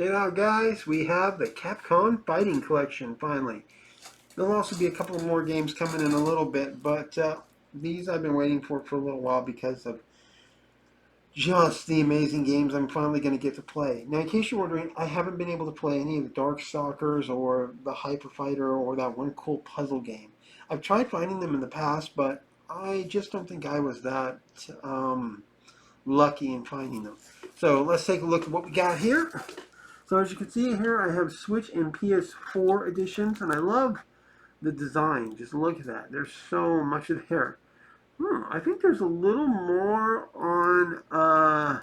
Check it out, guys. We have the CAPCON Fighting Collection, finally. There'll also be a couple more games coming in a little bit, but these I've been waiting for a little while because of just the amazing games I'm finally going to get to play. Now, in case you're wondering, I haven't been able to play any of the Darkstalkers or the Hyper Fighter or that one cool puzzle game. I've tried finding them in the past, but I just don't think I was that lucky in finding them. So let's take a look at what we got here. So as you can see here, I have Switch and PS4 editions, and I love the design. Just look at that. There's so much there. I think there's a little more on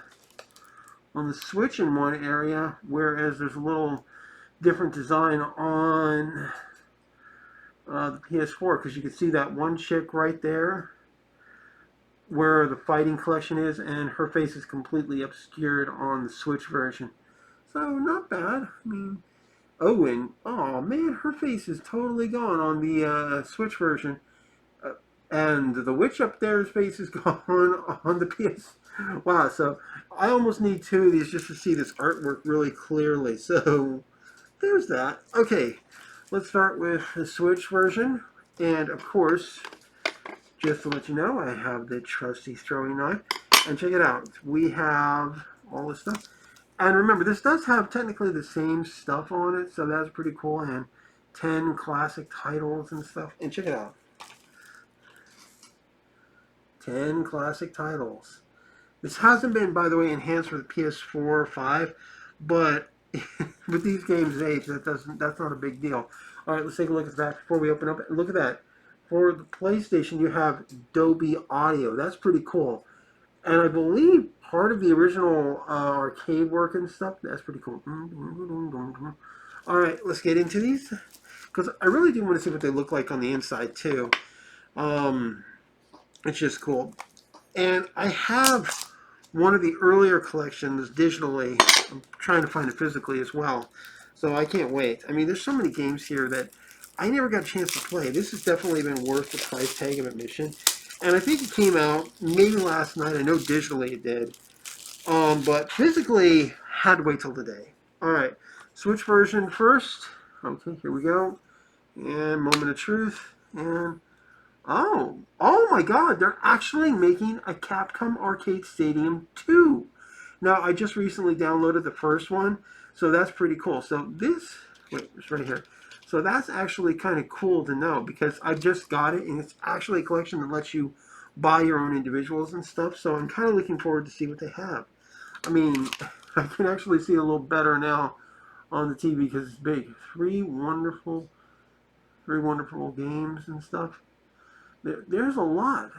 the Switch in one area, whereas there's a little different design on the PS4, because you can see that one chick right there where the fighting collection is, and her face is completely obscured on the Switch version. So, not bad. I mean, oh man, her face is totally gone on the Switch version. And the witch up there's face is gone on the PS. Wow, so I almost need two of these just to see this artwork really clearly. So, there's that. Okay, let's start with the Switch version. And, of course, just to let you know, I have the trusty throwing knife. And check it out. We have all this stuff. And remember, this does have technically the same stuff on it, so that's pretty cool. And 10 classic titles and stuff. And check it out. 10 classic titles. This hasn't been, by the way, enhanced for the PS4 or 5, but with these games' age, that's not a big deal. All right, let's take a look at that before we open up. Look at that. For the PlayStation, you have Dolby Audio. That's pretty cool. And I believe part of the original arcade work and stuff, that's pretty cool. All right, let's get into these, because I really do want to see what they look like on the inside, too. It's just cool. And I have one of the earlier collections digitally. I'm trying to find it physically as well. So I can't wait. I mean, there's so many games here that I never got a chance to play. This has definitely been worth the price tag of admission. And I think it came out maybe last night. I know digitally it did. But physically, had to wait till today. Alright, Switch version first. Okay, here we go. And moment of truth. And, oh my god, they're actually making a Capcom Arcade Stadium 2. Now, I just recently downloaded the first one, so that's pretty cool. So this, wait, it's right here. So that's actually kind of cool to know, because I just got it, and it's actually a collection that lets you buy your own individuals and stuff. So I'm kind of looking forward to see what they have. I mean, I can actually see a little better now on the TV because it's big. Three wonderful games and stuff. There's a lot.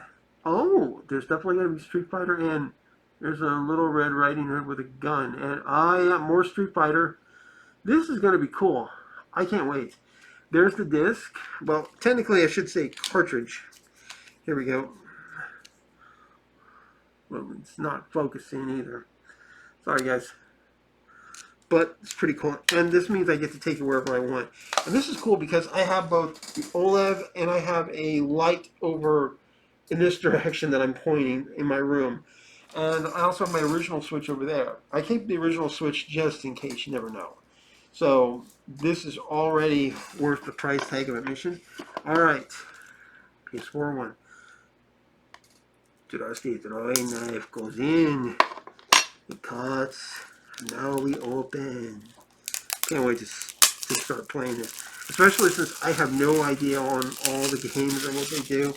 Oh, there's definitely going to be Street Fighter, and there's a little Red Riding Hood with a gun. And yeah, more Street Fighter. This is going to be cool. I can't wait. There's the disc. Well, technically I should say cartridge. Here we go. Well, it's not focusing either. Sorry, guys. But it's pretty cool. And this means I get to take it wherever I want. And this is cool because I have both the OLED and I have a light over in this direction that I'm pointing in my room. And I also have my original Switch over there. I keep the original Switch just in case, you never know. So this is already worth the price tag of admission. Alright. PS4 one. Trusty throwing knife goes in. It cuts. Now we open. Can't wait to start playing this. Especially since I have no idea on all the games and what they do.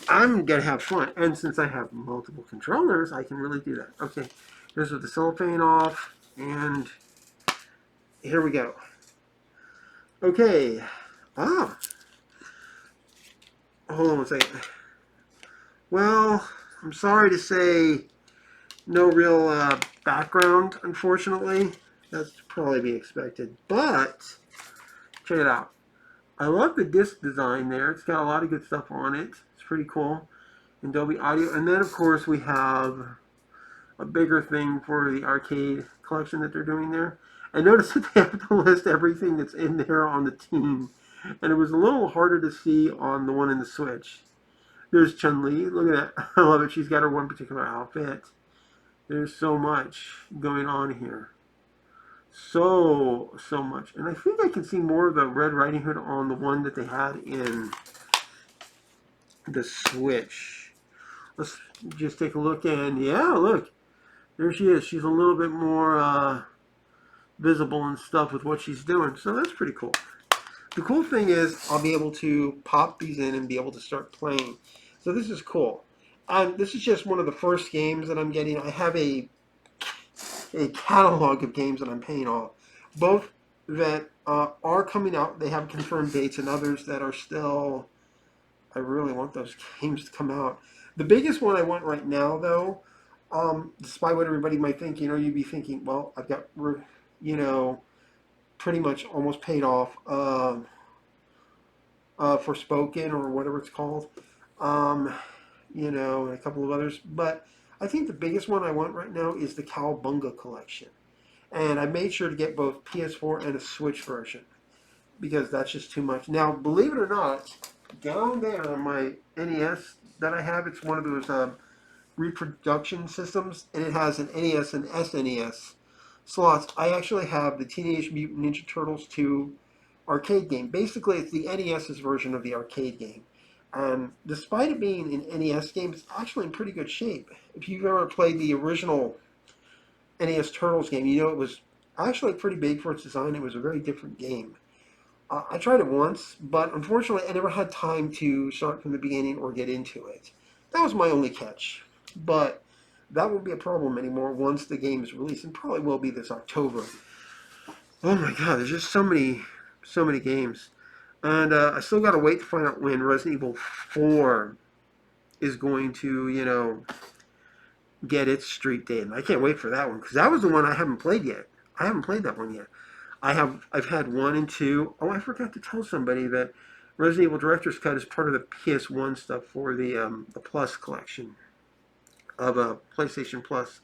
I'm going to have fun. And since I have multiple controllers, I can really do that. Okay. Here's with the cellophane off. And here we go. Okay. Hold on one second. Well, I'm sorry to say no real background, unfortunately. That's to probably be expected. But, check it out. I love the disc design there. It's got a lot of good stuff on it. It's pretty cool. And Dolby Audio. And then, of course, we have a bigger thing for the arcade collection that they're doing there. And notice that they have to list everything that's in there on the team. And it was a little harder to see on the one in the Switch. There's Chun-Li. Look at that. I love it. She's got her one particular outfit. There's so much going on here. so much. And I think I can see more of the Red Riding Hood on the one that they had in the Switch. Let's just take a look, and yeah, look, there she is. She's a little bit more visible and stuff with what she's doing, so that's pretty cool. The cool thing is I'll be able to pop these in and be able to start playing. So this is cool. This is just one of the first games that I'm getting. I have a catalog of games that I'm paying off. Both that are coming out, they have confirmed dates, and others that are still, I really want those games to come out. The biggest one I want right now, though, despite what everybody might think, you'd be thinking, well, I've got, pretty much almost paid off for Spoken or whatever it's called, um, and a couple of others. But I think the biggest one I want right now is the Cowabunga collection. And I made sure to get both PS4 and a Switch version because that's just too much. Now, believe it or not, down there on my NES that I have, it's one of those reproduction systems, and it has an NES and SNES slots. I actually have the Teenage Mutant Ninja Turtles 2 arcade game. Basically, it's the NES's version of the arcade game. Despite it being an NES game, it's actually in pretty good shape. If you've ever played the original NES Turtles game, it was actually pretty big for its design. It was a very different game. I tried it once, but unfortunately, I never had time to start from the beginning or get into it. That was my only catch. But that won't be a problem anymore once the game is released, and probably will be this October. Oh my God, there's just so many games. And I still got to wait to find out when Resident Evil 4 is going to, get its street date. And I can't wait for that one because that was the one I haven't played yet. I haven't played that one yet. I've had 1 and 2. Oh, I forgot to tell somebody that Resident Evil Director's Cut is part of the PS1 stuff for the Plus collection of PlayStation Plus.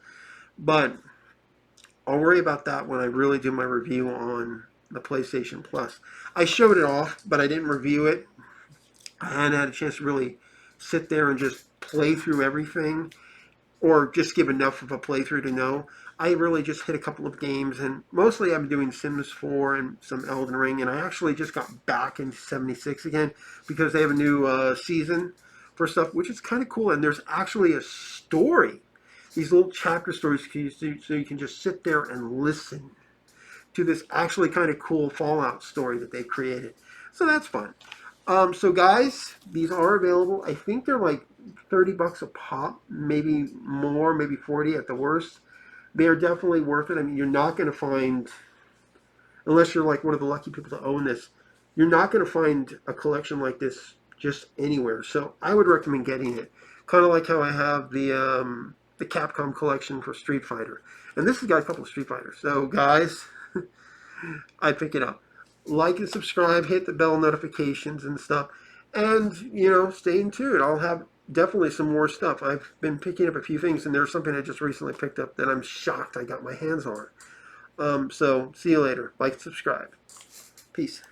But I'll worry about that when I really do my review on the PlayStation Plus. I showed it off, but I didn't review it. I hadn't had a chance to really sit there and just play through everything or just give enough of a playthrough to know. I really just hit a couple of games, and mostly I'm doing Sims 4 and some Elden Ring, and I actually just got back into 76 again because they have a new season for stuff, which is kind of cool, and there's actually a story. These little chapter stories so you can just sit there and listen to this actually kind of cool Fallout story that they created. So that's fun. So guys, these are available. I think they're like $30 a pop, maybe more, maybe 40 at the worst. They are definitely worth it. I mean, you're not going to find, unless you're like one of the lucky people to own this, you're not going to find a collection like this just anywhere. So I would recommend getting it. Kind of like how I have the Capcom collection for Street Fighter. And this has got a couple of Street Fighters. So guys, I'd pick it up. Like and subscribe, hit the bell notifications and stuff. And, stay in tune. I'll have definitely some more stuff. I've been picking up a few things, and there's something I just recently picked up that I'm shocked I got my hands on. So, see you later. Like and subscribe. Peace.